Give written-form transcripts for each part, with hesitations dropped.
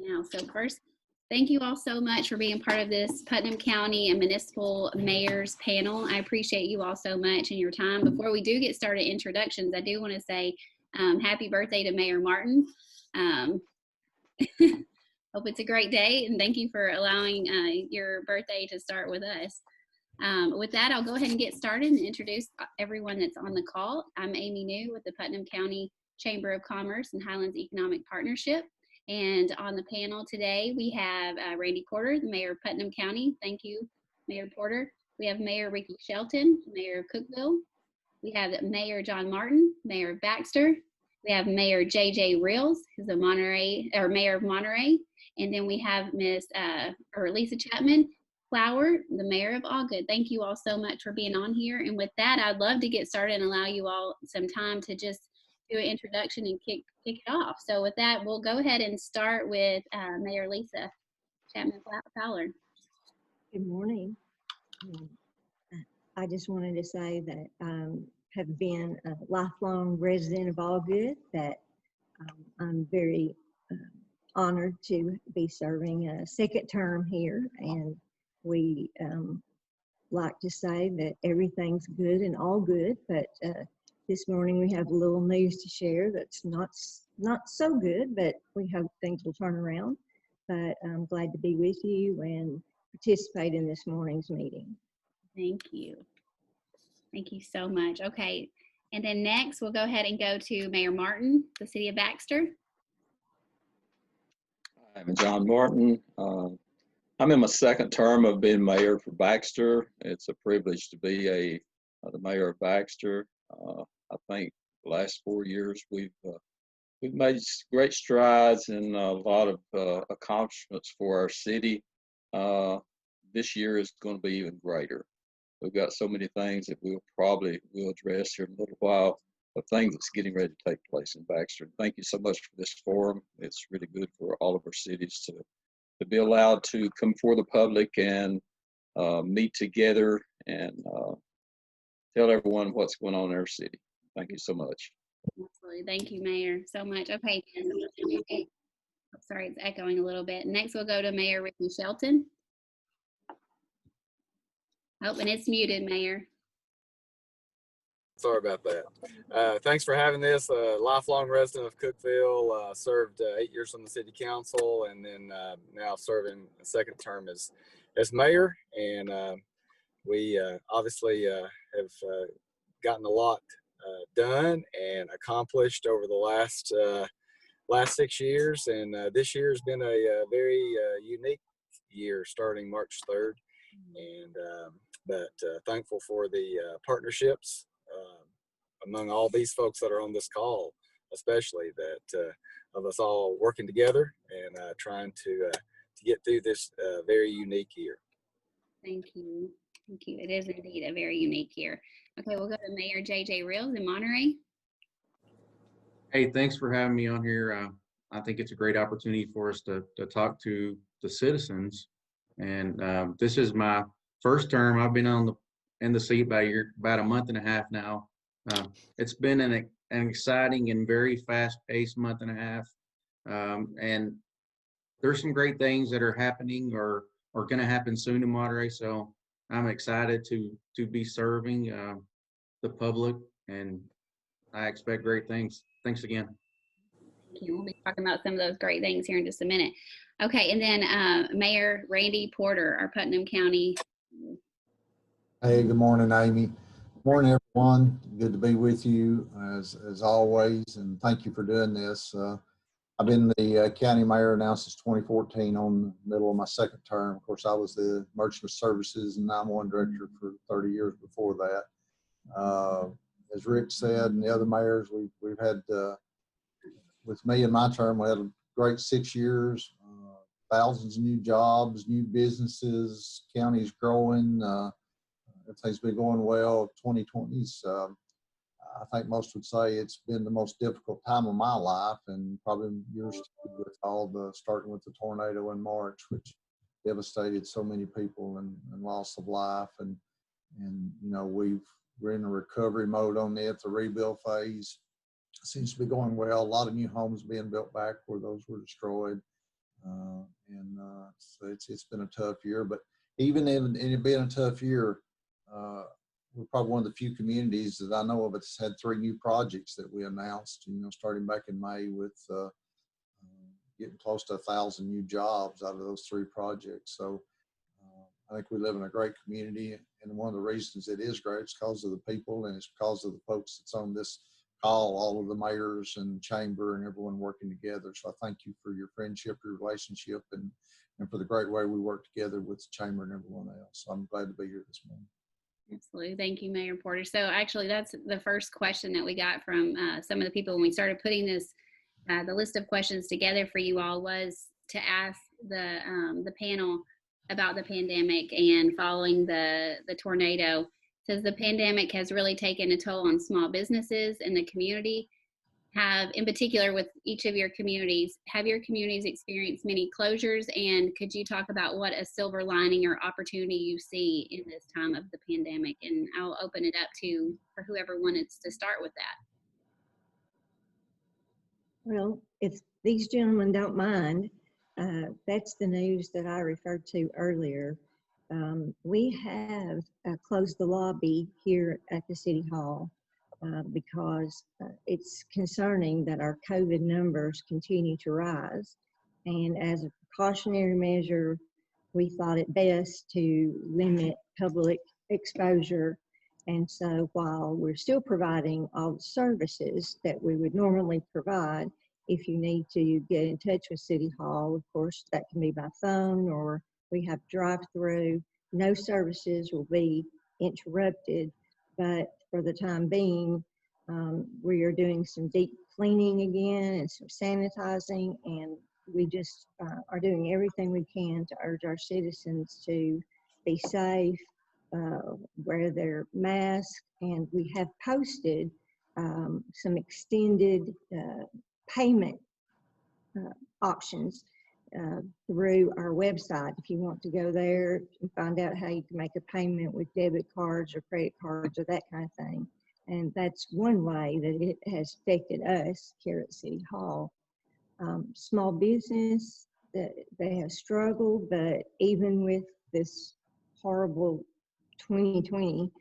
now. So first, thank you all so much for being part of this Putnam County and Municipal Mayors panel. I appreciate you all so much and your time. Before we do get started introductions, I do want to say happy birthday to Mayor Martin. Hope it's a great day, and thank you for allowing your birthday to start with us. With that, I'll go ahead and get started and introduce everyone that's on the call. I'm Amy New with the Putnam County Chamber of Commerce and Highlands Economic Partnership. And on the panel today, we have Randy Porter, the Mayor of Putnam County. Thank you, Mayor Porter. We have Mayor Ricky Shelton, Mayor of Cookeville. We have Mayor John Martin, Mayor of Baxter. We have Mayor J.J. Reels, who's a Mayor of Monterey. And then we have Lisa Chapman Flower, the Mayor of Allgood. Thank you all so much for being on here. And with that, I'd love to get started and allow you all some time to just do an introduction and kick it off. So with that, we'll go ahead and start with Mayor Lisa Chapman Fowler. Good morning. I just wanted to say that I have been a lifelong resident of Allgood, that I'm very honored to be serving a second term here, and we like to say that everything's good and all good, but this morning we have a little news to share that's not so good, but we hope things will turn around. But I'm glad to be with you and participate in this morning's meeting. Thank you. Thank you so much. Okay, and then next we'll go ahead and go to Mayor Martin, the City of Baxter. I'm John Martin. I'm in my second term of being mayor for Baxter. It's a privilege to be the mayor of Baxter. I think the last 4 years we've made great strides and a lot of accomplishments for our city. This year is going to be even greater. We've got so many things that we'll address here in a little while, of things that's getting ready to take place in Baxter. Thank you so much for this forum. It's really good for all of our cities to be allowed to come before the public and meet together and tell everyone what's going on in our city. Thank you so much. Absolutely. Thank you, Mayor, so much. Okay. Sorry, it's echoing a little bit. Next, we'll go to Mayor Ricky Shelton. Oh, and it's muted, Mayor. Sorry about that. Thanks for having this. Lifelong resident of Cookeville, served 8 years on the city council, and then now serving a second term as mayor. And we obviously have gotten a lot done and accomplished over the last 6 years. And this year has been a very unique year, starting March 3rd. And but thankful for the partnerships among all these folks that are on this call, especially that of us all working together and trying to get through this very unique year. Thank you. Thank you. It is indeed a very unique year. Okay, we'll go to Mayor J.J. Reels in Monterey. Hey, thanks for having me on here. I think it's a great opportunity for us to talk to the citizens. And this is my first term. I've been in the seat about a month and a half now. It's been an exciting and very fast-paced month and a half. And there's some great things that are happening or going to happen soon in Monterey. So I'm excited to be serving the public, and I expect great things. Thanks again. Thank you. We'll be talking about some of those great things here in just a minute. Okay, and then Mayor Randy Porter, our Putnam County. Hey, good morning, Amy. Morning, everyone. Good to be with you as always, and thank you for doing this. I've been the county mayor now since 2014, on the middle of my second term. Of course, I was the Merchant of Services and 911 director for 30 years before that. As Rick said, and the other mayors, we've had, with me in my term, we had a great 6 years, thousands of new jobs, new businesses, counties growing. Everything's been going well. 2020's, I think most would say it's been the most difficult time of my life, and probably yours too, with starting with the tornado in March, which devastated so many people and loss of life. And you know, we're in a recovery mode on it. The rebuild phase seems to be going well. A lot of new homes being built back where those were destroyed. So it's been a tough year, but even in it being a tough year, we're probably one of the few communities that I know of that's had 3 new projects that we announced, starting back in May with getting close to 1,000 new jobs out of those 3 projects. So I think we live in a great community, and one of the reasons it is great is because of the people, and it's because of the folks that's on this call, all of the mayors and chamber and everyone working together. So I thank you for your friendship, your relationship, and for the great way we work together with the chamber and everyone else. So I'm glad to be here this morning. Absolutely. Thank you, Mayor Porter. So actually, that's the first question that we got from some of the people when we started putting this, the list of questions together for you all, was to ask the panel about the pandemic and following the tornado. It says the pandemic has really taken a toll on small businesses in the community. In particular with each of your communities, have your communities experienced many closures? And could you talk about what a silver lining or opportunity you see in this time of the pandemic? And I'll open it up for whoever wanted to start with that. Well, if these gentlemen don't mind, that's the news that I referred to earlier. We have closed the lobby here at the City Hall because it's concerning that our COVID numbers continue to rise. And as a precautionary measure, we thought it best to limit public exposure. And so while we're still providing all the services that we would normally provide, if you need to get in touch with City Hall, of course, that can be by phone, or we have drive-through. No services will be interrupted, but for the time being, we are doing some deep cleaning again and some sanitizing, and we just are doing everything we can to urge our citizens to be safe, wear their masks, and we have posted some extended payment options through our website. If you want to go there and find out how you can make a payment with debit cards or credit cards or that kind of thing. And that's one way that it has affected us here at City Hall. Small business, they have struggled, but even with this horrible 2020,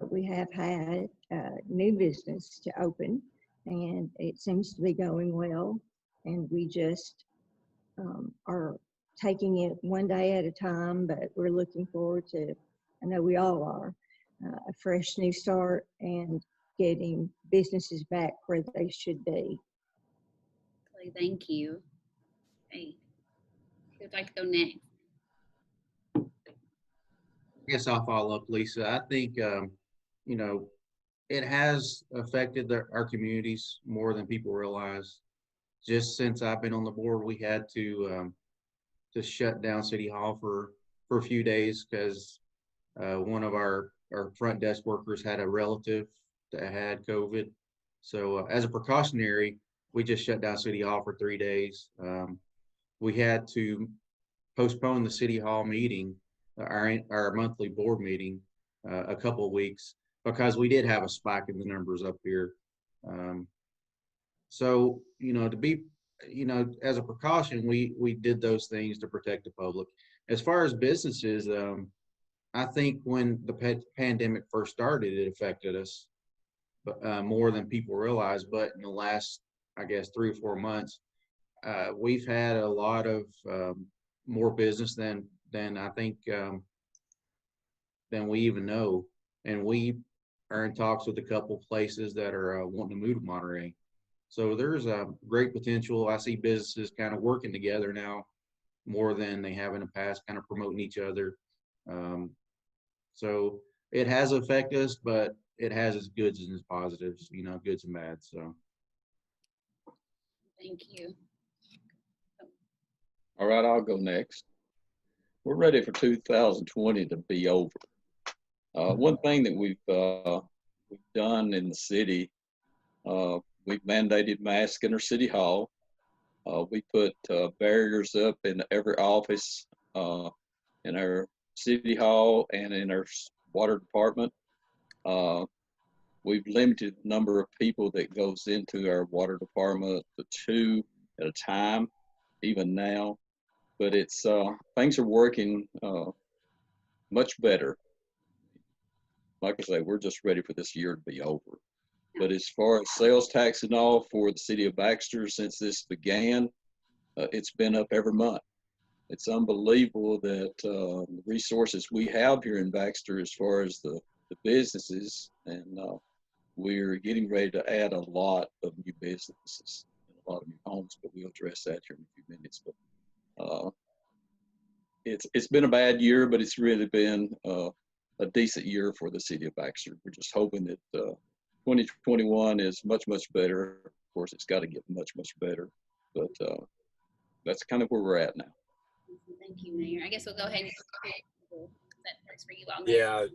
we have had new business to open, and it seems to be going well. And we just are taking it one day at a time, but we're looking forward to, I know we all are, a fresh new start and getting businesses back where they should be. Thank you. Hey, who would like to go next? I guess I'll follow up, Lisa. I think, it has affected our communities more than people realize. Just since I've been on the board, we had to shut down City Hall for a few days because one of our front desk workers had a relative that had COVID. So as a precautionary, we just shut down City Hall for 3 days. We had to postpone the City Hall meeting, our monthly board meeting, a couple of weeks because we did have a spike in the numbers up here. So, to be, as a precaution, we did those things to protect the public. As far as businesses, I think when the pandemic first started, it affected us but more than people realize. But in the last, I guess, 3 or 4 months, we've had a lot of more business than I think than we even know. And we are in talks with a couple places that are wanting to move to Monterey. So there's a great potential. I see businesses kind of working together now more than they have in the past, kind of promoting each other. So it has affected us, but it has its goods and its positives, goods and bads. So. Thank you. All right, I'll go next. We're ready for 2020 to be over. One thing that we've done in the city, we've mandated masks in our City Hall. We put barriers up in every office in our City Hall and in our water department. We've limited the number of people that goes into our water department to 2 at a time. even now. But it's things are working much better. Like I say, we're just ready for this year to be over. But as far as sales tax and all for the city of Baxter, since this began, it's been up every month. It's unbelievable that the resources we have here in Baxter as far as the businesses, and we're getting ready to add a lot of new businesses and a lot of new homes, but we'll address that here in a few minutes. But it's been a bad year, but it's really been a decent year for the city of Baxter. We're just hoping that 2021 is much, much better. Of course, it's got to get much, much better, but that's kind of where we're at now. Thank you, Mayor. I guess we'll go ahead and that works for you all. Yeah,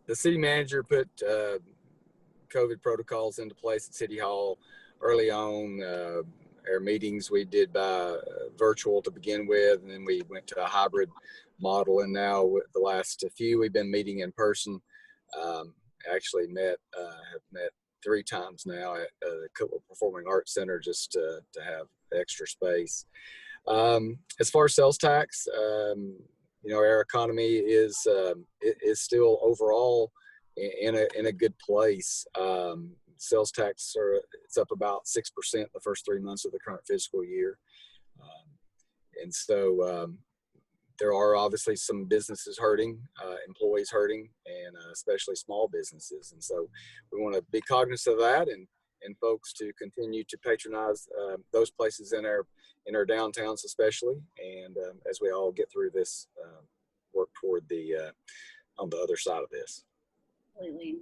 the city manager put COVID protocols into place at City Hall early on. Our meetings we did by virtual to begin with, and then we went to a hybrid model, and now with the last few we've been meeting in person. Actually have met 3 times now at the Cookeville Performing Arts Center just to have extra space. As far as sales tax, our economy is still overall in a good place. Sales tax it's up about 6% the first 3 months of the current fiscal year, and so there are obviously some businesses hurting, employees hurting, and especially small businesses. And so we want to be cognizant of that, and folks to continue to patronize those places in our downtowns, especially. And as we all get through this, work toward on the other side of this. Absolutely.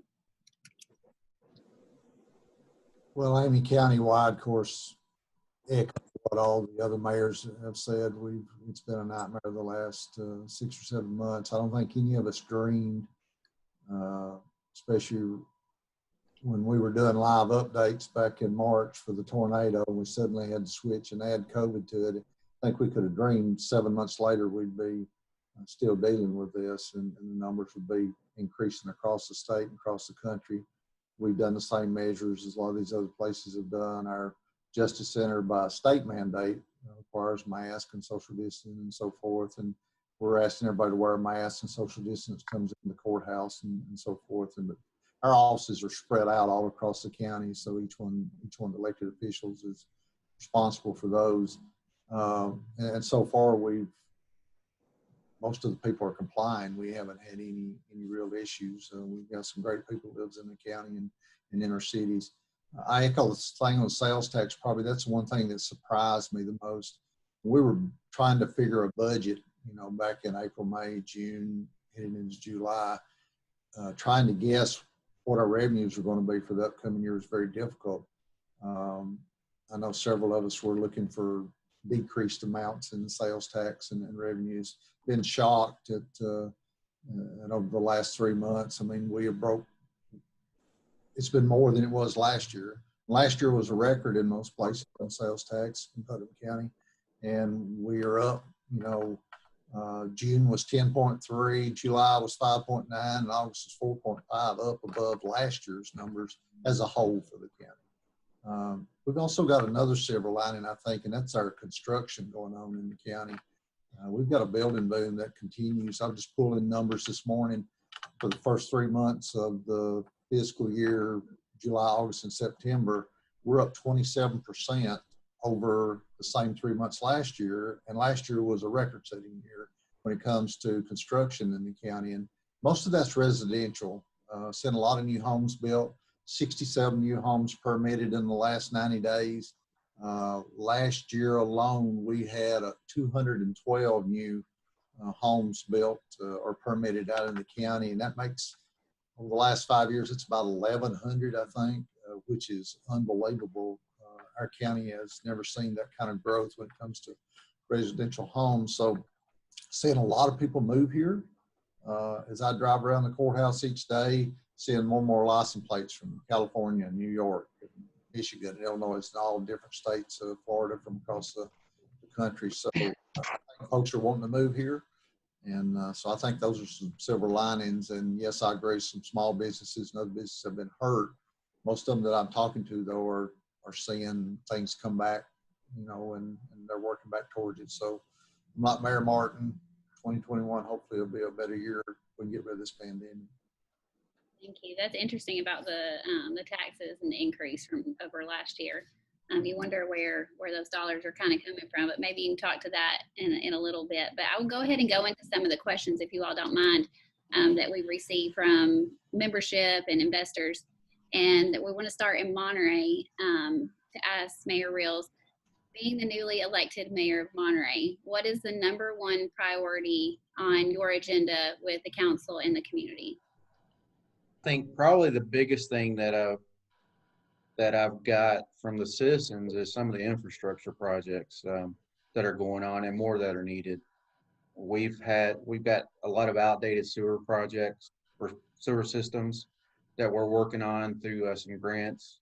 Well, Amy, countywide, of course, echo what all the other mayors have said. It's been a nightmare the last 6 or 7 months. I don't think any of us dreamed, especially when we were doing live updates back in March for the tornado, and we suddenly had to switch and add COVID to it. I think we could have dreamed 7 months later we'd be still dealing with this, and the numbers would be increasing across the state and across the country. We've done the same measures as a lot of these other places have done. Our Justice Center, by state mandate, requires masks and social distancing and so forth. And we're asking everybody to wear masks and social distance comes in the courthouse and so forth. And our offices are spread out all across the county, so each one of the elected officials is responsible for those. And so far, most of the people are complying. We haven't had any real issues. We've got some great people who lives in the county and in our cities. I echo the thing on sales tax. Probably that's one thing that surprised me the most. We were trying to figure a budget, back in April, May, June, heading into July, trying to guess what our revenues were going to be for the upcoming year was very difficult. I know several of us were looking for decreased amounts in sales tax and revenues. Been shocked at and over the last 3 months. I mean, we have broke. It's been more than it was last year. Last year was a record in most places on sales tax in Putnam County, and we are up. June was 10.3, July was 5.9, and August was 4.5, up above last year's numbers as a whole for the county. We've also got another silver lining, I think, and that's our construction going on in the county. We've got a building boom that continues. I'm just pulling numbers this morning for the first 3 months of the fiscal year, July, August, and September. We're up 27% over the same 3 months last year. And last year was a record-setting year when it comes to construction in the county. And most of that's residential. Seen a lot of new homes built, 67 new homes permitted in the last 90 days. Last year alone, we had 212 new homes built or permitted out in the county. And that makes, over the last 5 years, it's about 1,100, I think, which is unbelievable. Our county has never seen that kind of growth when it comes to residential homes. So seeing a lot of people move here. As I drive around the courthouse each day, seeing more and more license plates from California, New York, Michigan, Illinois, and all different states of Florida from across the country. So I think folks are wanting to move here. And so I think those are some silver linings. And yes, I agree, some small businesses and other businesses have been hurt. Most of them that I'm talking to, though, are seeing things come back and they're working back towards it. So I'm like Mayor Martin, 2021, hopefully it'll be a better year when we get rid of this pandemic. Thank you. That's interesting about the taxes and the increase from over last year. You wonder where those dollars are kind of coming from, but maybe you can talk to that in a little bit. But I will go ahead and go into some of the questions, if you all don't mind, that we received from membership and investors. And we want to start in Monterey to ask Mayor Reels, being the newly elected mayor of Monterey, what is the #1 priority on your agenda with the council and the community? I think probably the biggest thing that I've got from the citizens is some of the infrastructure projects that are going on and more that are needed. We've got a lot of outdated sewer projects or sewer systems that we're working on through some grants,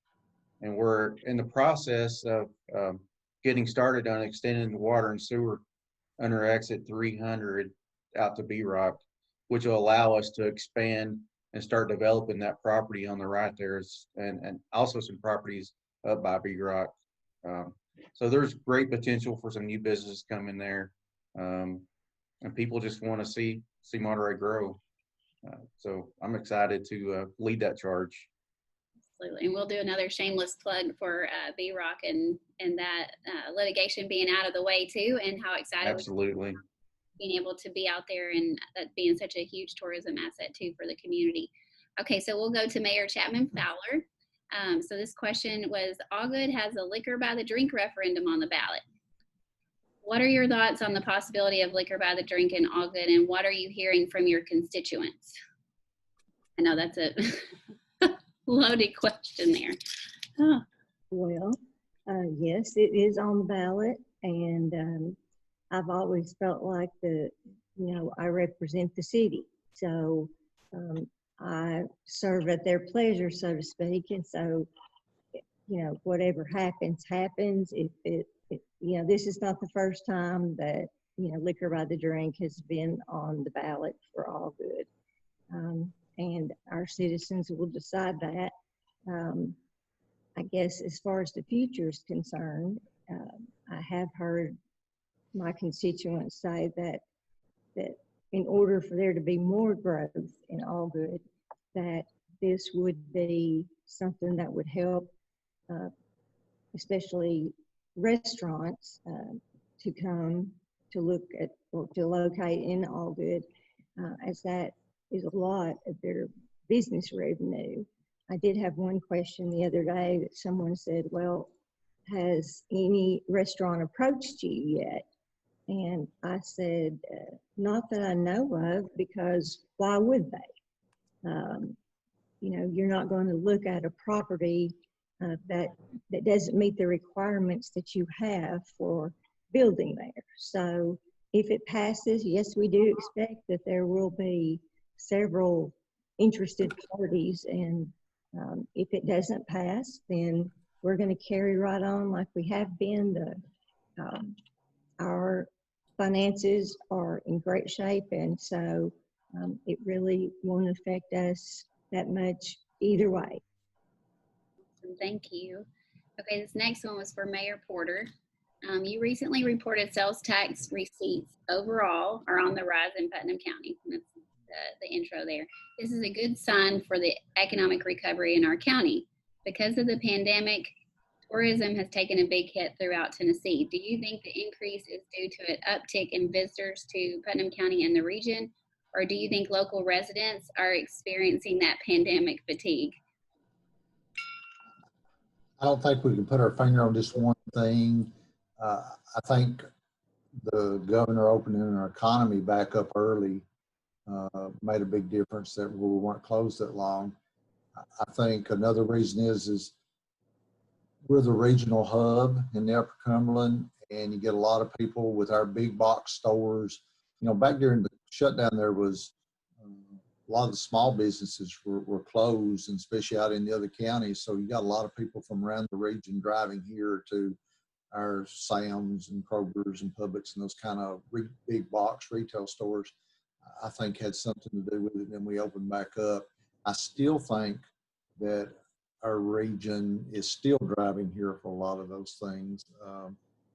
and we're in the process of getting started on extending the water and sewer under exit 300 out to B-Rock, which will allow us to expand and start developing that property on the right there, and also some properties up by B-Rock. So there's great potential for some new businesses coming there, and people just want to see Monterey grow. So I'm excited to lead that charge. Absolutely. And we'll do another shameless plug for B-Rock and that litigation being out of the way too, and how excited Absolutely. being able to be out there and that being such a huge tourism asset too for the community. Okay, so we'll go to Mayor Chapman Fowler. So this question was, Allgood has a liquor by the drink referendum on the ballot. What are your thoughts on the possibility of liquor by the drink in Allgood, and what are you hearing from your constituents? I know that's a loaded question there. Oh. Well, yes, it is on the ballot, and I've always felt like I represent the city, so I serve at their pleasure, so to speak, and so whatever happens. If this is not the first time that liquor by the drink has been on the ballot for Allgood, and our citizens will decide that. I guess as far as the future is concerned, I have heard my constituents say that in order for there to be more growth in Allgood, that this would be something that would help, especially restaurants, to come to look at or to locate in Allgood, as that is a lot of their business revenue. I did have one question the other day that someone said, well, has any restaurant approached you yet? And I said, not that I know of, because why would they? You're not going to look at a property that doesn't meet the requirements that you have for building there. So if it passes, yes, we do expect that there will be several interested parties, and if it doesn't pass, then we're going to carry right on like we have been. Our finances are in great shape, and so it really won't affect us that much either way. Thank you. Okay, this next one was for Mayor Porter. You recently reported sales tax receipts overall are on the rise in Putnam County. That's the intro there. This is a good sign for the economic recovery in our county. Because of the pandemic, tourism has taken a big hit throughout Tennessee. Do you think the increase is due to an uptick in visitors to Putnam County and the region, or do you think local residents are experiencing that pandemic fatigue? I don't think we can put our finger on just one thing. I think the governor opening our economy back up early made a big difference that we weren't closed that long. I think another reason is we're the regional hub in the Upper Cumberland, and you get a lot of people with our big box stores. Back during the shutdown, there was a lot of the small businesses were closed, and especially out in the other counties. So you got a lot of people from around the region driving here to our Sam's and Kroger's and Publix and those kind of big box retail stores. I think had something to do with it. And we opened back up. I still think that our region is still driving here for a lot of those things.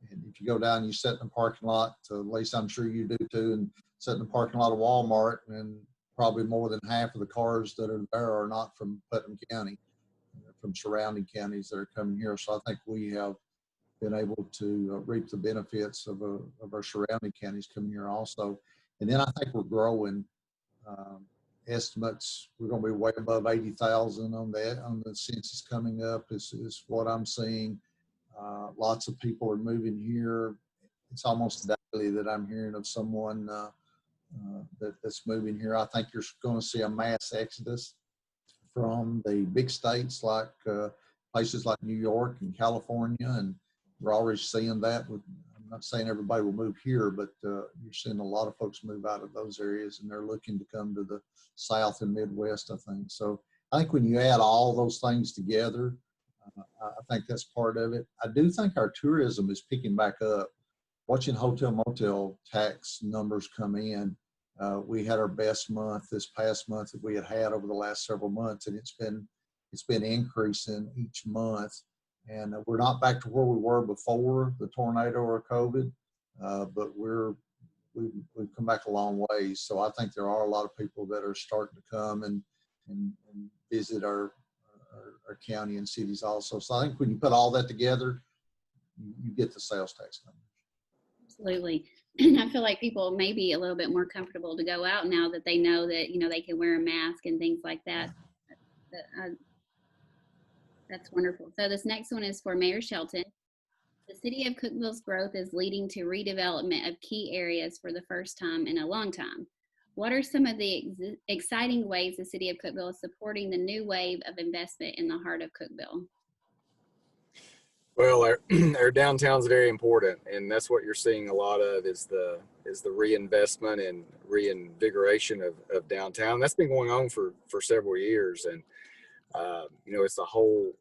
And if you go down, you sit in the parking lot, at least I'm sure you do too, and sit in the parking lot of Walmart, and probably more than half of the cars that are there are not from Putnam County, from surrounding counties that are coming here. So I think we have been able to reap the benefits of our surrounding counties coming here also. And then I think we're growing. Estimates, we're going to be way above 80,000 on the census coming up is what I'm seeing. Lots of people are moving here. It's almost daily that I'm hearing of someone that's moving here. I think you're going to see a mass exodus from the big states like places like New York and California, and we're already seeing that. I'm not saying everybody will move here, but you're seeing a lot of folks move out of those areas, and they're looking to come to the South and Midwest, I think. So I think when you add all those things together, I think that's part of it. I do think our tourism is picking back up. Watching hotel motel tax numbers come in, we had our best month this past month that we had over the last several months, and it's been increasing each month. And we're not back to where we were before the tornado or COVID, but we've come back a long way. So I think there are a lot of people that are starting to come and visit our county and cities also. So I think when you put all that together, you get the sales tax number. Absolutely. And I feel like people may be a little bit more comfortable to go out now that they know that, they can wear a mask and things like that. That's wonderful. So this next one is for Mayor Shelton. The city of Cookeville's growth is leading to redevelopment of key areas for the first time in a long time. What are some of the exciting ways the city of Cookeville is supporting the new wave of investment in the heart of Cookeville? Well, our downtown's very important, and that's what you're seeing a lot of is the reinvestment and reinvigoration of downtown. That's been going on for several years, and it's the whole,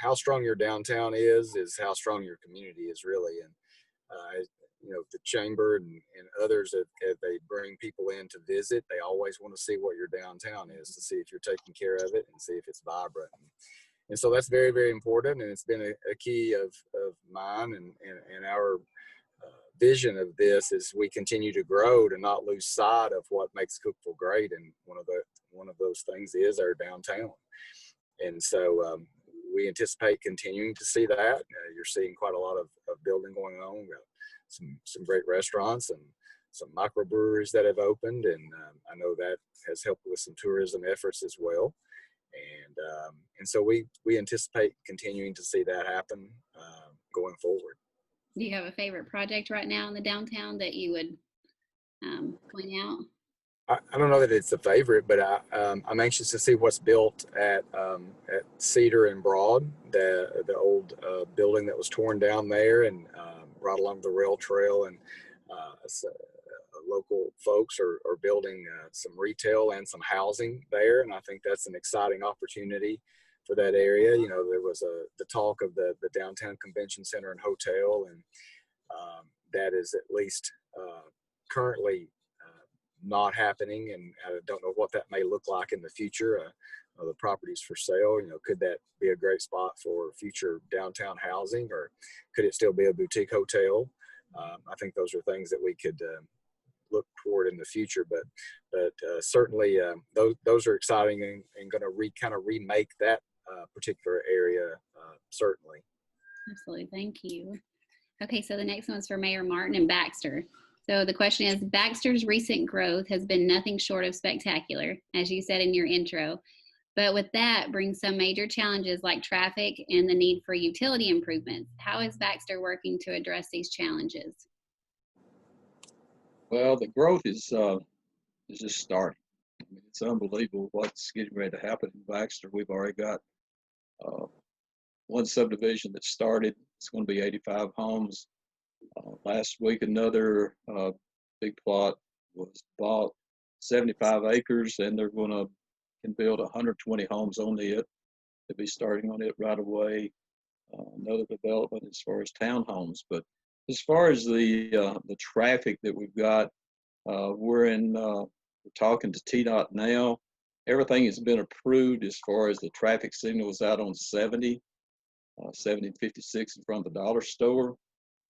how strong your downtown is how strong your community is really. And the chamber and others, if they bring people in to visit, they always want to see what your downtown is, to see if you're taking care of it and see if it's vibrant. And so that's very, very important, and it's been a key of mine and our vision of this is we continue to grow, to not lose sight of what makes Cookeville great. And one of those things is our downtown. And so we anticipate continuing to see that. You're seeing quite a lot of building going on. We've got some great restaurants and some microbreweries that have opened, and I know that has helped with some tourism efforts as well. And so we anticipate continuing to see that happen going forward. Do you have a favorite project right now in the downtown that you would point out? I don't know that it's a favorite, but I'm anxious to see what's built at Cedar and Broad, the old building that was torn down there, and right along the rail trail. And local folks are building some retail and some housing there, and I think that's an exciting opportunity for that area. There was the talk of the downtown convention center and hotel, and that is at least currently not happening, and I don't know what that may look like in the future. The properties for sale, could that be a great spot for future downtown housing, or could it still be a boutique hotel? I think those are things that we could look toward in the future, but certainly those are exciting and going to kind of remake that particular area, certainly. Absolutely, thank you. Okay, so the next one's for Mayor Martin and Baxter. So the question is, Baxter's recent growth has been nothing short of spectacular, as you said in your intro. But with that brings some major challenges like traffic and the need for utility improvements. How is Baxter working to address these challenges? Well, the growth is just starting. I mean, it's unbelievable what's getting ready to happen in Baxter. We've already got one subdivision that started. It's going to be 85 homes. Last week, another big plot was bought, 75 acres, and they're can build 120 homes on it. They'll be starting on it right away. Another development as far as townhomes. But as far as the traffic that we've got, we're talking to TDOT now. Everything has been approved as far as the traffic signals out on 70 and 56 in front of the dollar store.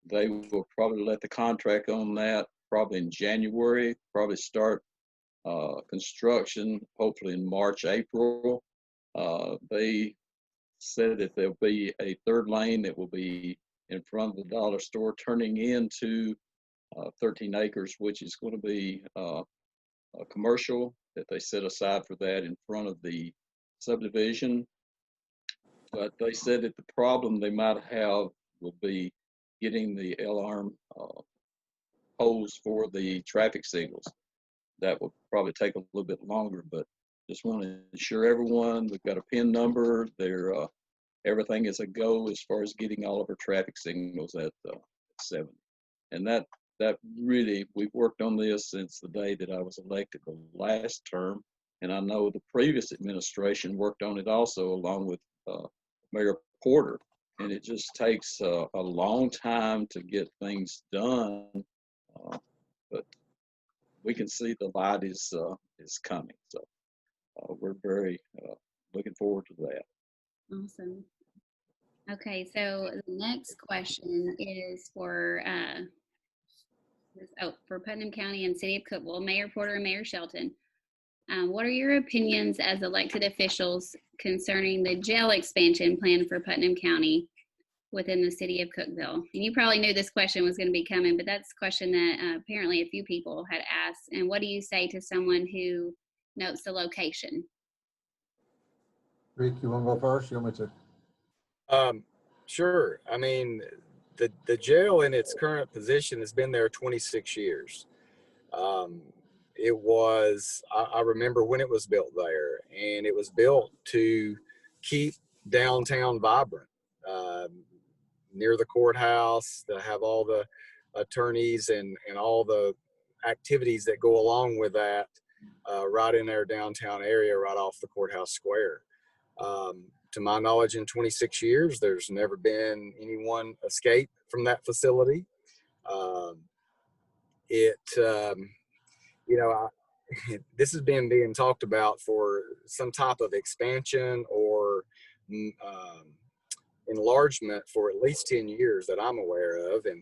They will probably let the contract on that probably in January, probably start construction hopefully in March, April. They said that there'll be a third lane that will be in front of the dollar store turning into 13 acres, which is going to be a commercial that they set aside for that in front of the subdivision. But they said that the problem they might have will be getting the alarm poles for the traffic signals. That will probably take a little bit longer, but just want to ensure everyone, we've got a PIN number, everything is a go as far as getting all of our traffic signals at 7. And that really, we've worked on this since the day that I was elected the last term. And I know the previous administration worked on it also along with Mayor Porter. And it just takes a long time to get things done. But we can see the light is coming. So we're very looking forward to that. Awesome. Okay, so the next question is for Putnam County and City of Cookeville, Mayor Porter and Mayor Shelton. What are your opinions as elected officials concerning the jail expansion plan for Putnam County within the City of Cookeville? And you probably knew this question was going to be coming, but that's a question that apparently a few people had asked. And what do you say to someone who notes the location? Rick, you want to go first? You want me to? Sure. I mean, the jail in its current position has been there 26 years. It was, I remember when it was built there, and it was built to keep downtown vibrant, near the courthouse, to have all the attorneys and all the activities that go along with that, right in their downtown area, right off the courthouse square. To my knowledge, in 26 years, there's never been anyone escape from that facility. This has been being talked about for some type of expansion or enlargement for at least 10 years that I'm aware of. And,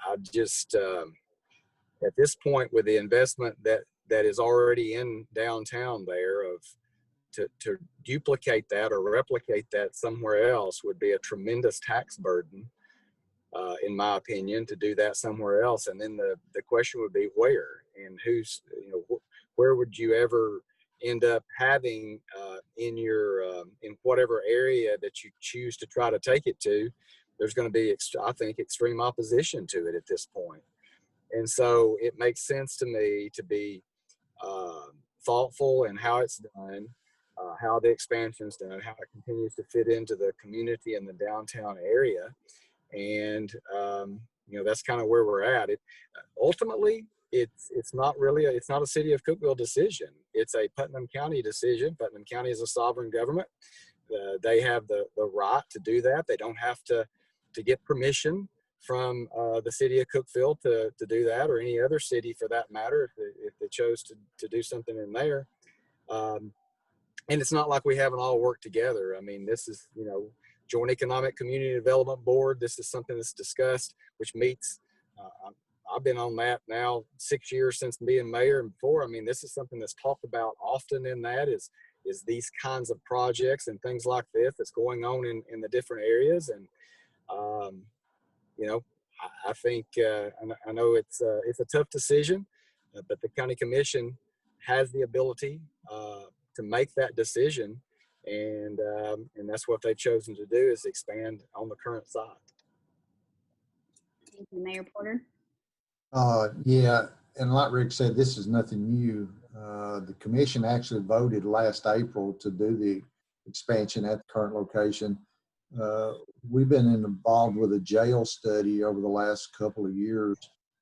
I just, at this point, with the investment that is already in downtown there, to duplicate that or replicate that somewhere else would be a tremendous tax burden, in my opinion, to do that somewhere else. And then the question would be where, and where would you ever end up having in your in whatever area that you choose to try to take it to. There's going to be, I think, extreme opposition to it at this point. And so it makes sense to me to be thoughtful in how it's done, how the expansion's done, how it continues to fit into the community and the downtown area. And, that's kind of where we're at. Ultimately, it's not a City of Cookeville decision. It's a Putnam County decision. Putnam County is a sovereign government. They have the right to do that. They don't have to get permission from the City of Cookeville to do that, or any other city for that matter, if they chose to do something in there. And it's not like we haven't all worked together. I mean, this is, Joint Economic Community Development Board. This is something that's discussed, which meets, I've been on that now 6 years since being mayor, and before. I mean, this is something that's talked about often in that is these kinds of projects and things like this that's going on in the different areas. And, I think, I know it's a tough decision, but the county commission has the ability to make that decision. And that's what they've chosen to do, is expand on the current site. Thank you, Mayor Porter. Yeah, and like Rick said, this is nothing new. The commission actually voted last April to do the expansion at the current location. We've been involved with a jail study over the last couple of years.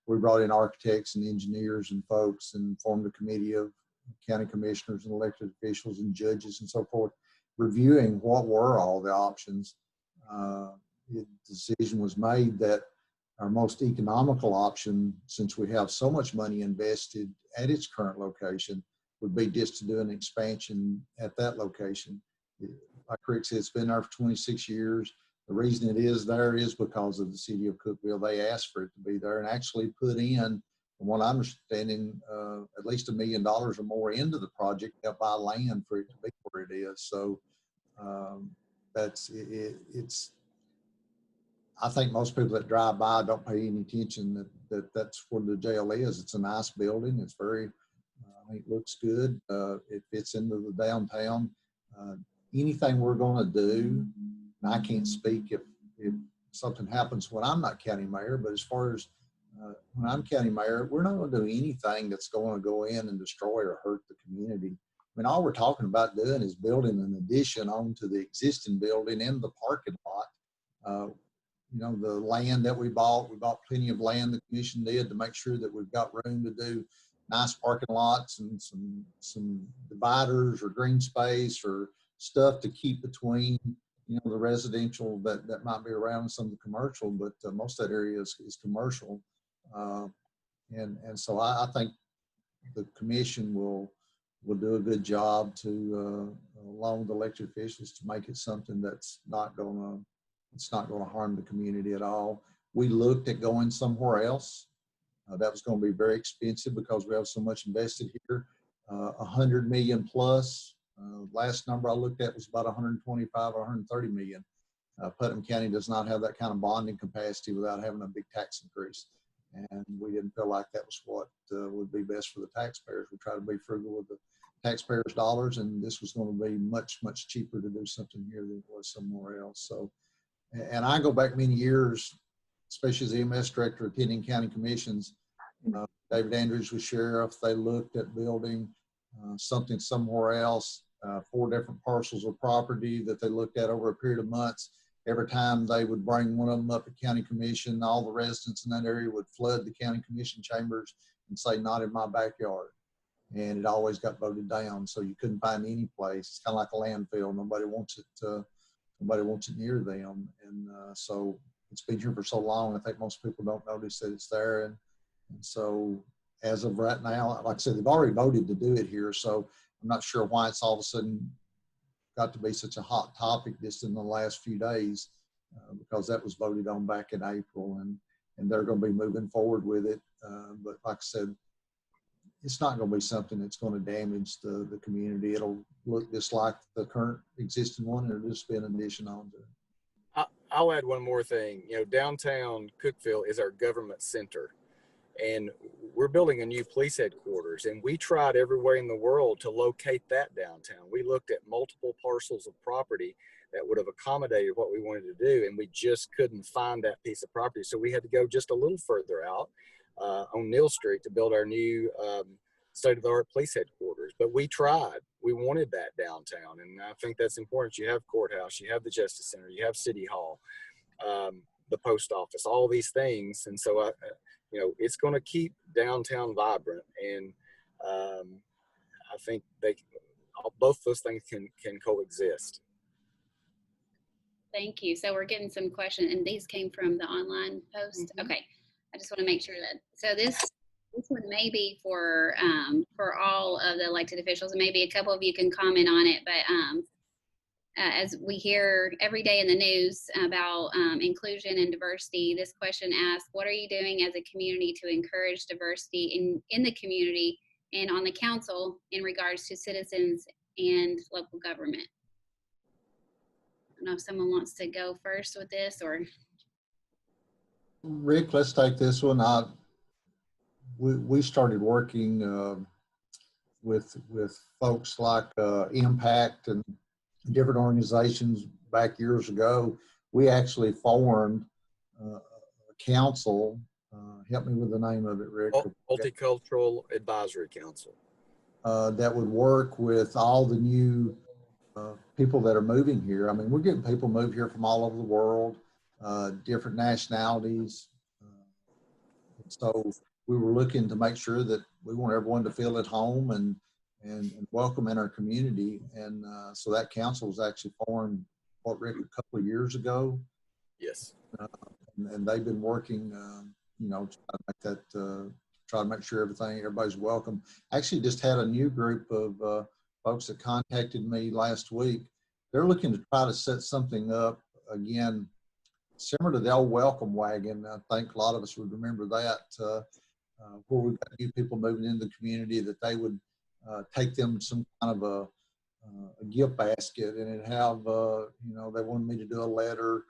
We brought in architects and engineers and folks and formed a committee of county commissioners and elected officials and judges and so forth, reviewing what were all the options. The decision was made that our most economical option, since we have so much money invested at its current location, would be just to do an expansion at that location. Like Rick said, it's been there for 26 years. The reason it is there is because of the city of Cookeville. They asked for it to be there and actually put in, from what I'm understanding, at least $1 million or more into the project to buy land for it to be where it is. So that's it's. I think most people that drive by don't pay any attention that that's where the jail is. It's a nice building. It's very, it looks good. It fits into the downtown. Anything we're going to do, and I can't speak if something happens when I'm not county mayor, but as far as when I'm county mayor, we're not going to do anything that's going to go in and destroy or hurt the community. I mean, all we're talking about doing is building an addition onto the existing building in the parking lot. You know, the land that we bought plenty of land, the commission did, to make sure that we've got room to do nice parking lots and some dividers or green space or stuff to keep between, you know, the residential that might be around and some of the commercial, but most of that area is commercial. And so I think the commission will do a good job to, along with elected officials, to make it something that's not going to harm the community at all. We looked at going somewhere else. That was going to be very expensive because we have so much invested here. 100 million plus. Last number I looked at was about 125 or 130 million. Putnam County does not have that kind of bonding capacity without having a big tax increase. And we didn't feel like that was what would be best for the taxpayers. We try to be frugal with the taxpayers' dollars, and this was going to be much, much cheaper to do something here than it was somewhere else. So, and I go back many years, especially as the EMS director attending county commissions. David Andrews was sheriff. They looked at building something somewhere else, 4 different parcels of property that they looked at over a period of months. Every time they would bring one of them up at county commission, all the residents in that area would flood the county commission chambers and say, "Not in my backyard." And it always got voted down. So you couldn't find any place. It's kind of like a landfill. Nobody wants it near them. And so it's been here for so long. I think most people don't notice that it's there. And so as of right now, like I said, they've already voted to do it here. So I'm not sure why it's all of a sudden got to be such a hot topic just in the last few days, because that was voted on back in April, and they're going to be moving forward with it. But like I said, it's not going to be something that's going to damage the community. It'll look just like the current existing one, and it'll just be an addition onto it. I'll add one more thing. You know, downtown Cookeville is our government center, and we're building a new police headquarters, and we tried everywhere in the world to locate that downtown. We looked at multiple parcels of property that would have accommodated what we wanted to do, and we just couldn't find that piece of property. So we had to go just a little further out on Neal Street to build our new state-of-the-art police headquarters. But we tried. We wanted that downtown, and I think that's important. You have courthouse, you have the Justice Center, you have City Hall, the post office, all these things. And so you know, it's going to keep downtown vibrant, and I think both those things can coexist. Thank you. So we're getting some questions, and these came from the online post. Mm-hmm. Okay, I just want to make sure that. So this one may be for all of the elected officials, and maybe a couple of you can comment on it. But as we hear every day in the news about inclusion and diversity, this question asks, what are you doing as a community to encourage diversity in the community and on the council in regards to citizens and local government? I don't know if someone wants to go first with this, or. Rick, let's take this one. We started working with folks like Impact and different organizations back years ago. We actually formed a council. Help me with the name of it, Rick. Multicultural Advisory Council. That would work with all the new people that are moving here. I mean, we're getting people move here from all over the world, different nationalities. So we were looking to make sure that we want everyone to feel at home and welcome in our community. And so that council was actually formed, Rick, a couple of years ago? Yes. And they've been working, you know, try to make sure everybody's welcome. Actually just had a new group of folks that contacted me last week. They're looking to try to set something up again similar to the old welcome wagon. I think a lot of us would remember that, where we've got new people moving into the community, that they would take them some kind of a gift basket, and it have, they wanted me to do a letter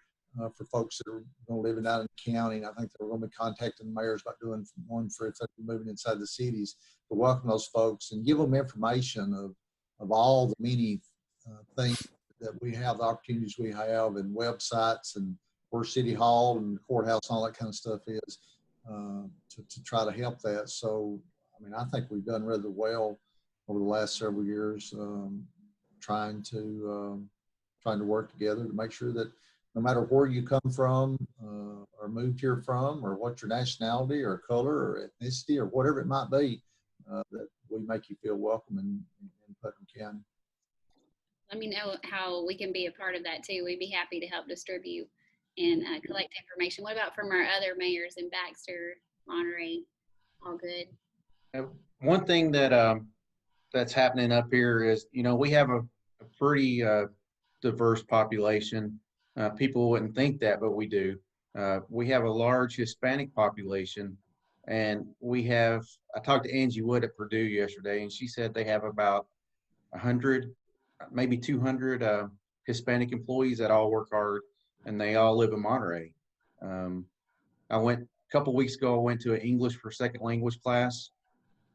for folks that are going to live out in the county. And I think they were going to be contacting the mayors about doing one for if they're moving inside the cities, to welcome those folks and give them information of all the many things that we have, the opportunities we have, and websites, and where City Hall and the courthouse and all that kind of stuff is, to try to help that. So, I mean, I think we've done rather well over the last several years, trying to work together to make sure that no matter where you come from, or moved here from, or what your nationality or color or ethnicity or whatever it might be, that we make you feel welcome in Putnam County. Let me know how we can be a part of that too. We'd be happy to help distribute and collect information. What about from our other mayors in Baxter, Monterey? All good. One thing that that's happening up here is, we have a pretty diverse population. People wouldn't think that, but we do. We have a large Hispanic population, and I talked to Angie Wood at Purdue yesterday, and she said they have about 100, maybe 200 Hispanic employees that all work hard, and they all live in Monterey. A couple weeks ago, I went to an English for second language class.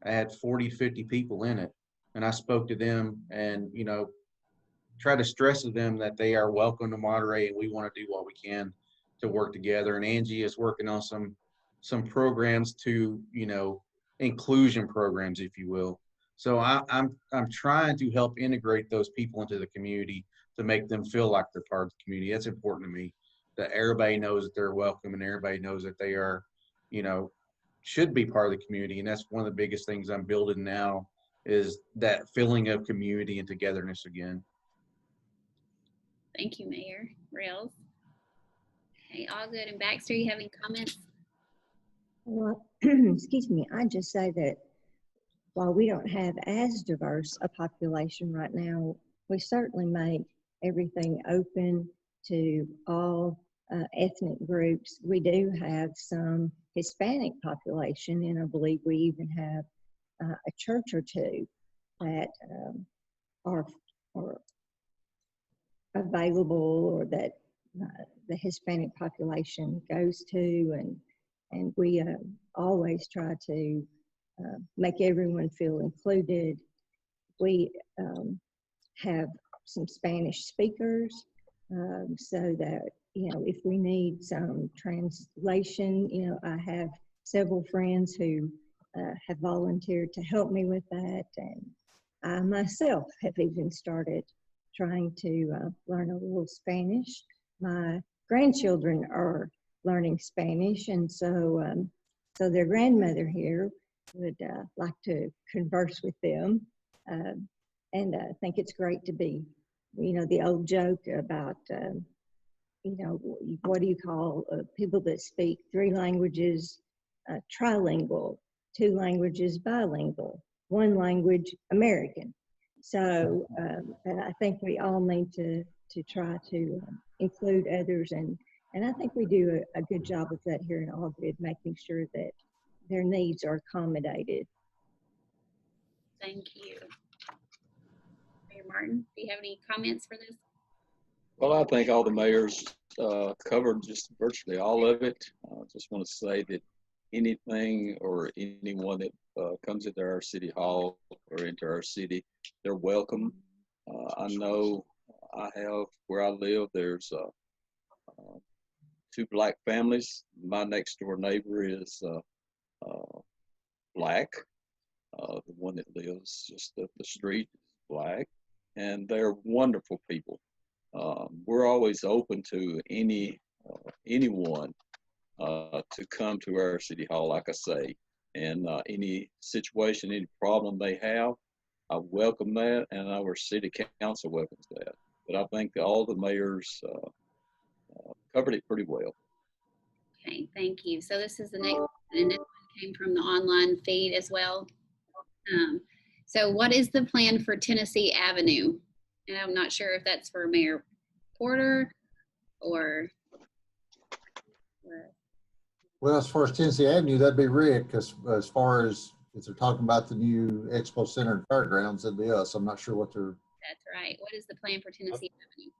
I had 40 to 50 people in it, and I spoke to them and, try to stress to them that they are welcome to Monterey, and we want to do what we can to work together. And Angie is working on some programs to, inclusion programs, if you will. So I'm trying to help integrate those people into the community to make them feel like they're part of the community. That's important to me, that everybody knows that they're welcome and everybody knows that they are, should be part of the community. And that's one of the biggest things I'm building now, is that feeling of community and togetherness again. Thank you, Mayor Rails. Okay, all good. And Baxter, you have any comments? Well, excuse me, I just say that while we don't have as diverse a population right now, we certainly make everything open to all ethnic groups. We do have some Hispanic population, and I believe we even have a church or two that are available, or that the Hispanic population goes to, and we always try to make everyone feel included. We have some Spanish speakers, so that, if we need some translation, I have several friends who have volunteered to help me with that, and I myself have even started trying to learn a little Spanish. My grandchildren are learning Spanish, and so their grandmother here would like to converse with them, and I think it's great to be, the old joke about, what do you call people that speak 3 languages? Trilingual, 2 languages bilingual, 1 language American. So I think we all need to try to include others, and I think we do a good job of that here in Allgood, making sure that their needs are accommodated. Thank you. Mayor Martin, do you have any comments for this? Well, I think all the mayors covered just virtually all of it. I just want to say that anything or anyone that comes into our city hall or into our city, they're welcome. I know I have, where I live, there's 2 black families. My next door neighbor is black. The one that lives just up the street is black, and they're wonderful people. We're always open to anyone to come to our city hall, like I say, and any situation, any problem they have, I welcome that, and our city council welcomes that. But I think all the mayors covered it pretty well. Okay, thank you. So this is the next one, and this one came from the online feed as well. So what is the plan for Tennessee Avenue? And I'm not sure if that's for Mayor Porter or Well, as far as Tennessee Avenue, that'd be Rick. As far as if they're talking about the new Expo Center and Fairgrounds, that'd be us. I'm not sure what they're. That's right. What is the plan for Tennessee Avenue?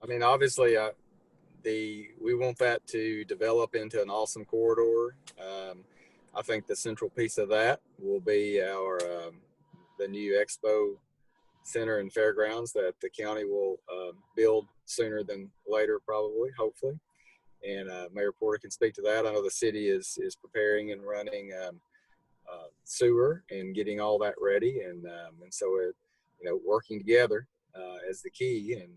I mean, obviously, we want that to develop into an awesome corridor. I think the central piece of that will be the new Expo Center and Fairgrounds that the county will build sooner than later, probably, hopefully. And Mayor Porter can speak to that. I know the city is preparing and running sewer and getting all that ready, and so it, working together is the key, and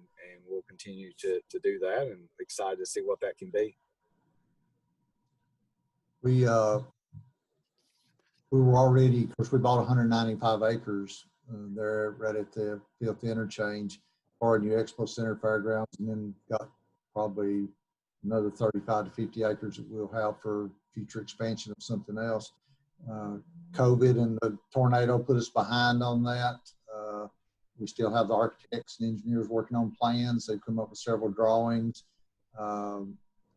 we'll continue to do that, and excited to see what that can be. We were already, of course, we bought 195 acres there right at the Fifth Interchange for a new Expo Center Fairgrounds, and then got probably another 35 to 50 acres that we'll have for future expansion of something else. COVID and the tornado put us behind on that. We still have the architects and engineers working on plans. They've come up with several drawings,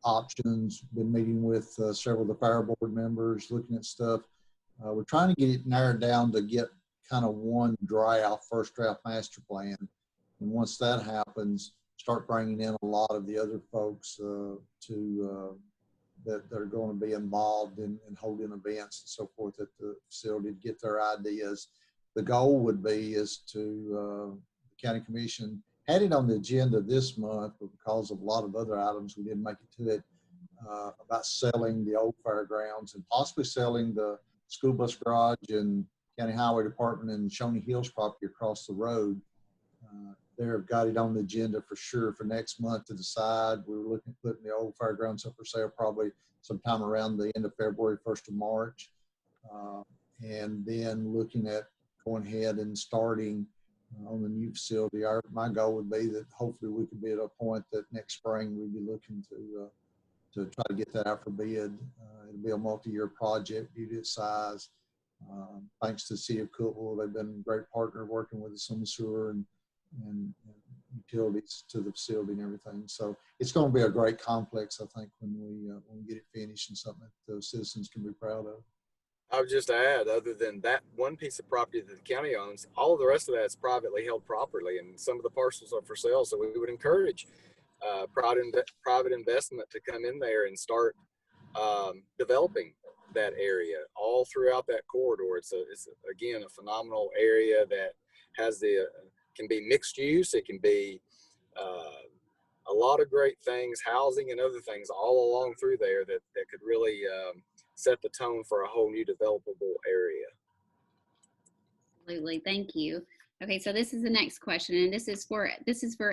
options, been meeting with several of the fire board members, looking at stuff. We're trying to get it narrowed down to get kind of one first draft master plan. And once that happens, start bringing in a lot of the other folks that are going to be involved in holding events and so forth at the facility to get their ideas. The goal would be is to, the county commission had it on the agenda this month, but because of a lot of other items, we didn't make it to it, about selling the old fairgrounds and possibly selling the school bus garage and county highway department and Shawnee Hills property across the road. They've got it on the agenda for sure for next month to decide. We were looking at putting the old fairgrounds up for sale probably sometime around the end of February, 1st of March. And then looking at going ahead and starting on the new facility. My goal would be that hopefully we could be at a point that next spring we'd be looking to try to get that out for bid. It'll be a multi-year project due to its size. Thanks to the city of Cookeville, they've been a great partner working with us on the sewer and utilities to the facility and everything. So it's going to be a great complex, I think, when we get it finished and something that the citizens can be proud of. I would just add, other than that one piece of property that the county owns, all of the rest of that is privately held property, and some of the parcels are for sale. So we would encourage private investment to come in there and start developing that area all throughout that corridor. It's again a phenomenal area that has can be mixed use. It can be a lot of great things, housing and other things all along through there that could really set the tone for a whole new developable area. Absolutely, thank you. Okay, so this is the next question, and this is for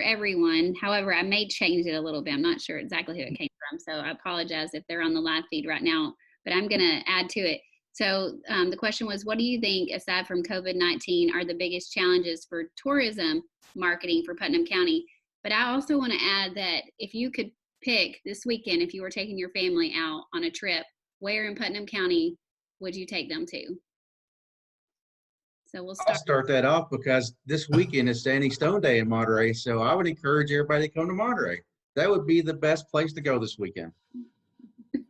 everyone. However, I may change it a little bit. I'm not sure exactly who it came from, so I apologize if they're on the live feed right now, but I'm going to add to it. So the question was, what do you think, aside from COVID-19, are the biggest challenges for tourism marketing for Putnam County? But I also want to add that if you could pick this weekend, if you were taking your family out on a trip, where in Putnam County would you take them to? So I'll start that off because this weekend is Standing Stone Day in Monterey. So I would encourage everybody to come to Monterey. That would be the best place to go this weekend. I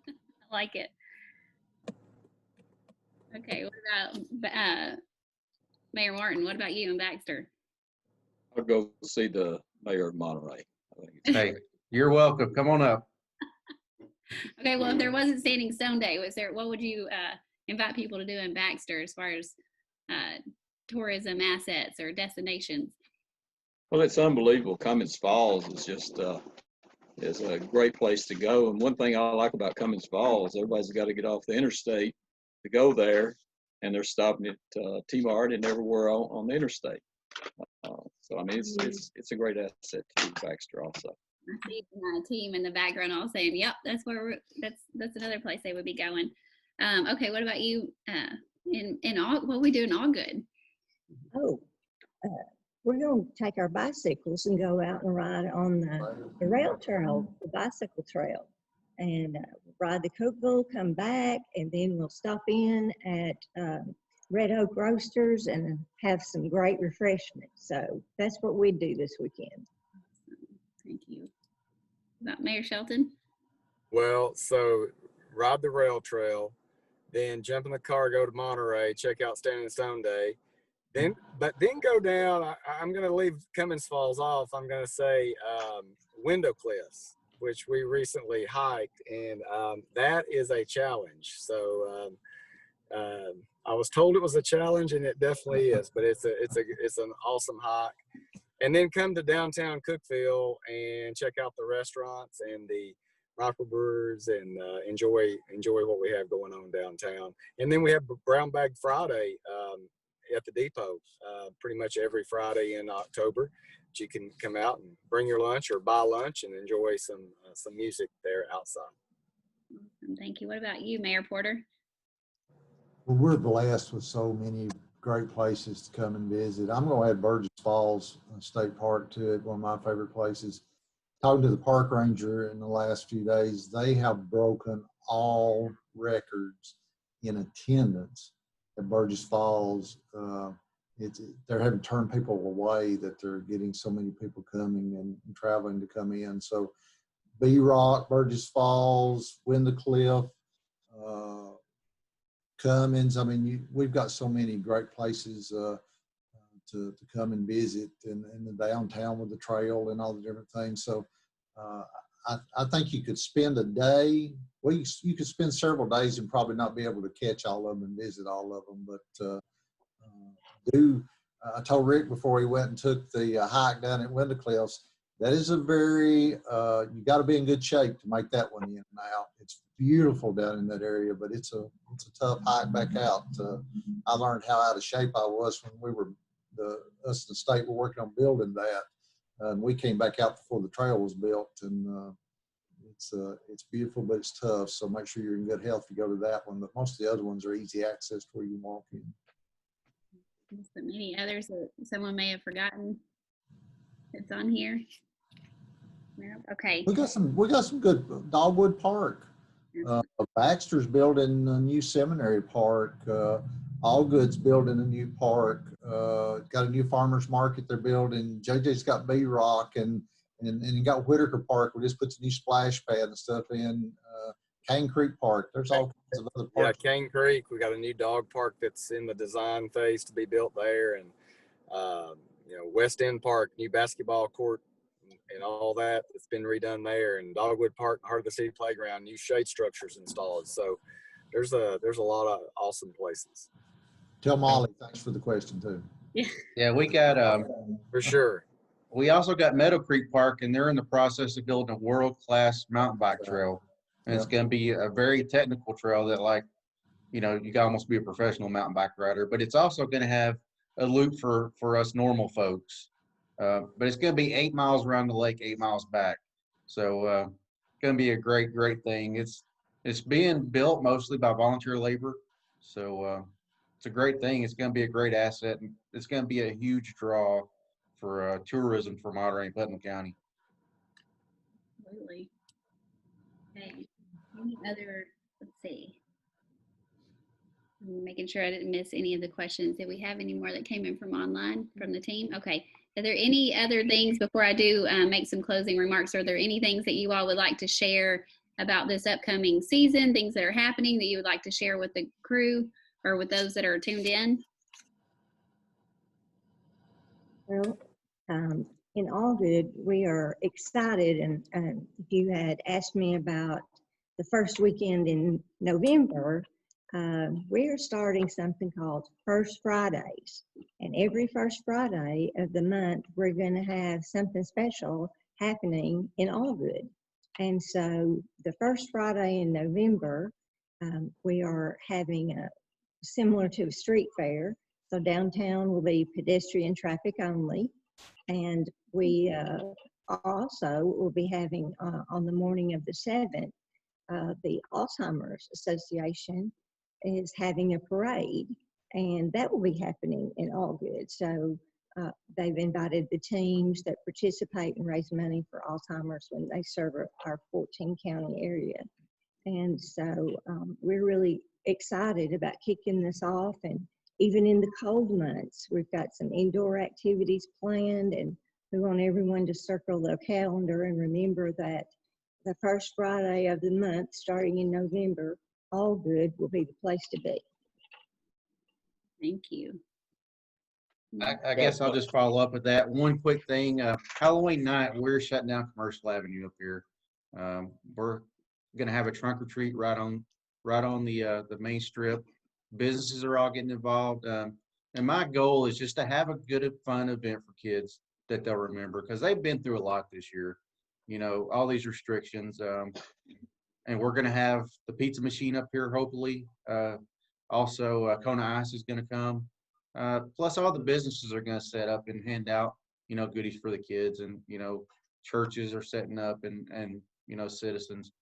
like it. Okay, what about Mayor Martin? What about you and Baxter? I'll go see the mayor of Monterey. Hey, you're welcome. Come on up. Okay, well, if there wasn't Standing Stone Day, what would you invite people to do in Baxter as far as tourism assets or destinations? Well, it's unbelievable. Cummins Falls is just is a great place to go. And one thing I like about Cummins Falls, everybody's got to get off the interstate to go there, and they're stopping at T-Mart and everywhere on the interstate. So I mean, it's a great asset to Baxter also. I see my team in the background all saying, "Yep, that's where that's another place they would be going." Okay, what about you? What we do in Allgood? Oh, we're going to take our bicycles and go out and ride on the rail trail, the bicycle trail, and ride to Cookeville, come back, and then we'll stop in at Red Oak Roasters and have some great refreshments. So that's what we do this weekend. Thank you. About Mayor Shelton? Well, so ride the rail trail, then jump in the car, go to Monterey, check out Standing Stone Day. Then go down. I'm going to leave Cummins Falls off. I'm going to say Window Cliffs, which we recently hiked, and that is a challenge. So I was told it was a challenge, and it definitely is. But it's an awesome hike. And then come to downtown Cookeville and check out the restaurants and the microbrewers and enjoy what we have going on downtown. And then we have Brown Bag Friday at the depot pretty much every Friday in October. You can come out and bring your lunch or buy lunch and enjoy some music there outside. Awesome. Thank you. What about you, Mayor Porter? Well, we're blessed with so many great places to come and visit. I'm going to add Burgess Falls State Park to it, one of my favorite places. Talking to the park ranger in the last few days, they have broken all records in attendance at Burgess Falls. They're having to turn people away that they're getting so many people coming and traveling to come in. So B-Rock, Burgess Falls, Window Cliff, Cummins. I mean, we've got so many great places to come and visit in the downtown with the trail and all the different things. So I think you could spend a day. Well, you could spend several days and probably not be able to catch all of them and visit all of them. But I told Rick before he went and took the hike down at Window Cliffs, that is a very, you got to be in good shape to make that one in and out. It's beautiful down in that area, but it's a tough hike back out. I learned how out of shape I was when we were, us and the state were working on building that. And we came back out before the trail was built, and it's beautiful, but it's tough. So make sure you're in good health to go to that one. But most of the other ones are easy access to where you walk in. But many others that someone may have forgotten it's on here. Okay. We got some good. Dogwood Park. Baxter's building a new seminary park. Allgood's building a new park. Got a new farmers market they're building. JJ's got B-Rock and you got Whitaker Park. We just put the new splash pad and stuff in. Cane Creek Park. There's all kinds of other parks. Yeah, Cane Creek. We got a new dog park that's in the design phase to be built there, and West End Park, new basketball court, and all that. It's been redone there, and Dogwood Park, Heart of the City Playground, new shade structures installed. So there's a lot of awesome places. Tell Molly thanks for the question too. Yeah, we got For sure. We also got Meadow Creek Park, and they're in the process of building a world-class mountain bike trail. And it's going to be a very technical trail that, you can almost be a professional mountain bike rider. But it's also going to have a loop for us normal folks. But it's going to be 8 miles around the lake, 8 miles back. So it's going to be a great, great thing. It's being built mostly by volunteer labor. So it's a great thing. It's going to be a great asset. And it's going to be a huge draw for tourism for Monterey and Putnam County. Absolutely. Okay. Any other, let's see. I'm making sure I didn't miss any of the questions. Did we have any more that came in from online from the team? Okay. Are there any other things before I do make some closing remarks? Are there any things that you all would like to share about this upcoming season, things that are happening that you would like to share with the crew or with those that are tuned in? Well, in Allgood, we are excited, and if you had asked me about the first weekend in November, we are starting something called First Fridays, and every first Friday of the month, we're going to have something special happening in Allgood. And so the first Friday in November, we are having a similar to a street fair. So downtown will be pedestrian traffic only. And we also will be having on the morning of the 7th, the Alzheimer's Association is having a parade, and that will be happening in Allgood. So they've invited the teams that participate and raise money for Alzheimer's when they serve our 14-county area. And so we're really excited about kicking this off. And even in the cold months, we've got some indoor activities planned, and we want everyone to circle their calendar and remember that the first Friday of the month, starting in November, All Good will be the place to be. Thank you. I guess I'll just follow up with that. One quick thing, Halloween night, we're shutting down Commercial Avenue up here. We're gonna have a trunk or treat right on the main strip. Businesses are all getting involved. And my goal is just to have a good, fun event for kids that they'll remember, because they've been through a lot this year. You know, all these restrictions. And we're gonna have the pizza machine up here, hopefully. Also, Kona Ice is gonna come. Plus, all the businesses are going to set up and hand out, goodies for the kids, and churches are setting up, and citizens.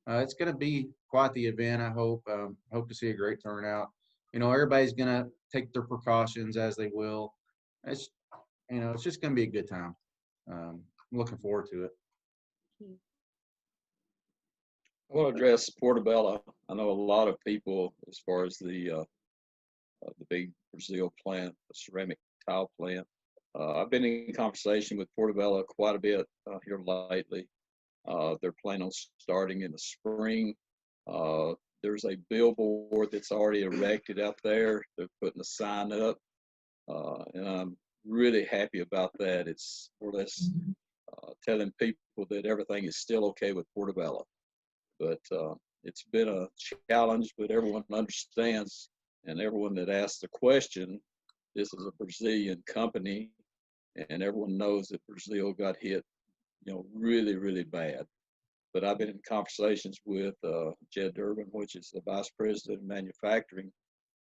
It's going to be quite the event. I hope to see a great turnout. Everybody's going to take their precautions as they will. It's just going to be a good time. I'm looking forward to it. I want to address Portobello. I know a lot of people, as far as the big Brazil plant, the ceramic tile plant. I've been in conversation with Portobello quite a bit here lately. They're planning on starting in the spring. There's a billboard that's already erected out there. They're putting a sign up, and I'm really happy about that. It's more or less telling people that everything is still okay with Portobello. But it's been a challenge, but everyone understands. And everyone that asks the question, this is a Brazilian company, and everyone knows that Brazil got hit, really, really bad. But I've been in conversations with Jed Durbin, which is the Vice President of Manufacturing,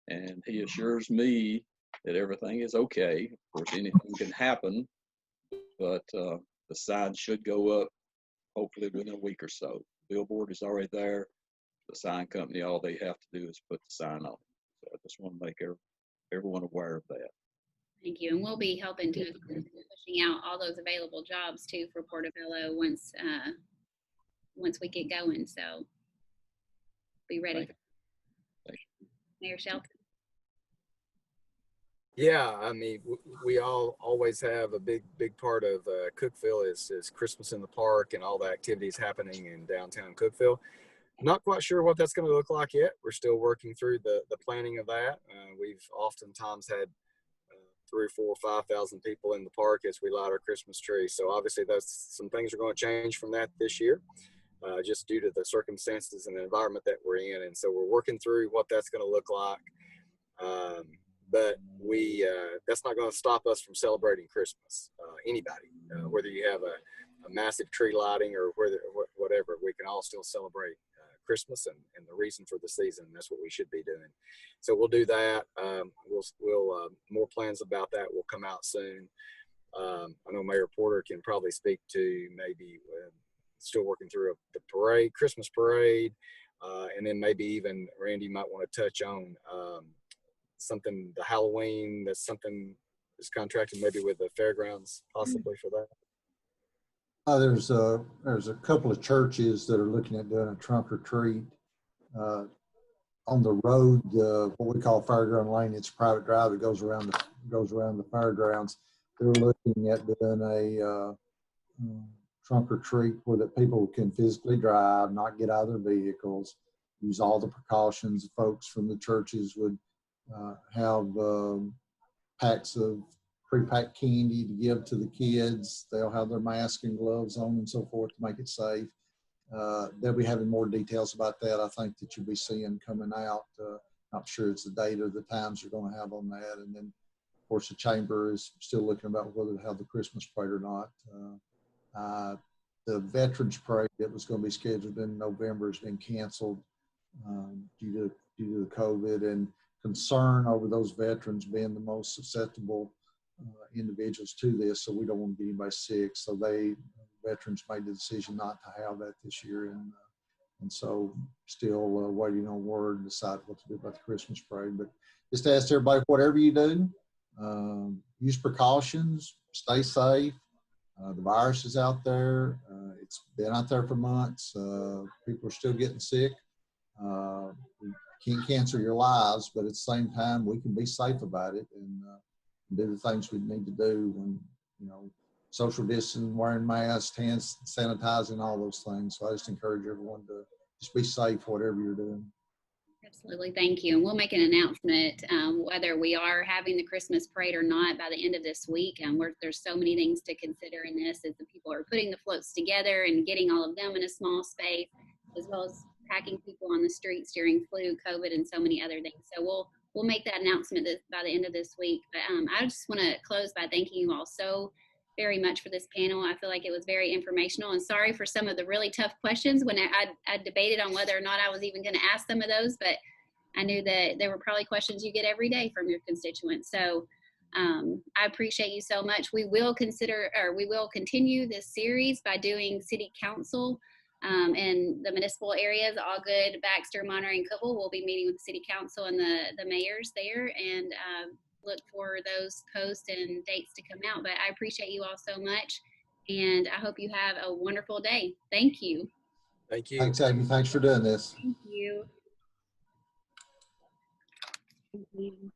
and he assures me that everything is okay. Of course, anything can happen, but the sign should go up hopefully within a week or so. The billboard is already there. The sign company, all they have to do is put the sign on. So I just want to make everyone aware of that. Thank you. And we'll be helping to pushing out all those available jobs too for Portobello once we get going. So be ready. Thank you. Mayor Shelton. Yeah, I mean, we all always have a big part of Cookeville is Christmas in the park and all the activities happening in downtown Cookeville. Not quite sure what that's going to look like yet. We're still working through the planning of that. We've oftentimes had 3,000, 4,000, 5,000 people in the park as we light our Christmas tree. So obviously some things are going to change from that this year, just due to the circumstances and the environment that we're in. And so we're working through what that's going to look like. But that's not going to stop us from celebrating Christmas. Anybody, whether you have a massive tree lighting or whatever, we can all still celebrate Christmas and the reason for the season. That's what we should be doing. So we'll do that. We'll more plans about that will come out soon. I know Mayor Porter can probably speak to maybe still working through the parade, Christmas parade, and then maybe even Randy might want to touch on something, the Halloween. That's something is contracted maybe with the fairgrounds possibly for that. There's a couple of churches that are looking at doing a trunk or treat on the road, what we call Fairground Lane. It's a private drive that goes around the fairgrounds. They're looking at doing a trunk or treat where that people can physically drive, not get out of their vehicles, use all the precautions. Folks from the churches would have packs of pre-packed candy to give to the kids. They'll have their mask and gloves on and so forth to make it safe. They'll be having more details about that. I think that you'll be seeing coming out. Not sure it's the date or the times you're going to have on that. And then, of course, the chamber is still looking about whether to have the Christmas parade or not. The Veterans Parade that was going to be scheduled in November has been canceled due to the COVID and concern over those veterans being the most susceptible individuals to this, so we don't want to get anybody sick. So veterans made the decision not to have that this year, and so still waiting on word and decide what to do about the Christmas parade. But just ask everybody, whatever you do, use precautions, stay safe. The virus is out there. It's been out there for months. People are still getting sick. We can't cancel your lives, but at the same time, we can be safe about it and do the things we need to do when, social distancing, wearing masks, hands sanitizing, all those things. So I just encourage everyone to just be safe, whatever you're doing. Absolutely, thank you. And we'll make an announcement whether we are having the Christmas parade or not by the end of this week. And there's so many things to consider in this as the people are putting the floats together and getting all of them in a small space, as well as packing people on the streets during flu, COVID, and so many other things. So we'll make that announcement by the end of this week. But I just want to close by thanking you all so very much for this panel. I feel like it was very informational, and sorry for some of the really tough questions when I debated on whether or not I was even going to ask some of those, but I knew that there were probably questions you get every day from your constituents. So I appreciate you so much. We will continue this series by doing city council in the municipal areas, Allgood, Baxter, Monterey, and Cookeville. We'll be meeting with the city council and the mayors there, and look for those posts and dates to come out. But I appreciate you all so much, and I hope you have a wonderful day. Thank you. Thank you. Thanks, Amy. Thanks for doing this. Thank you. Thank you.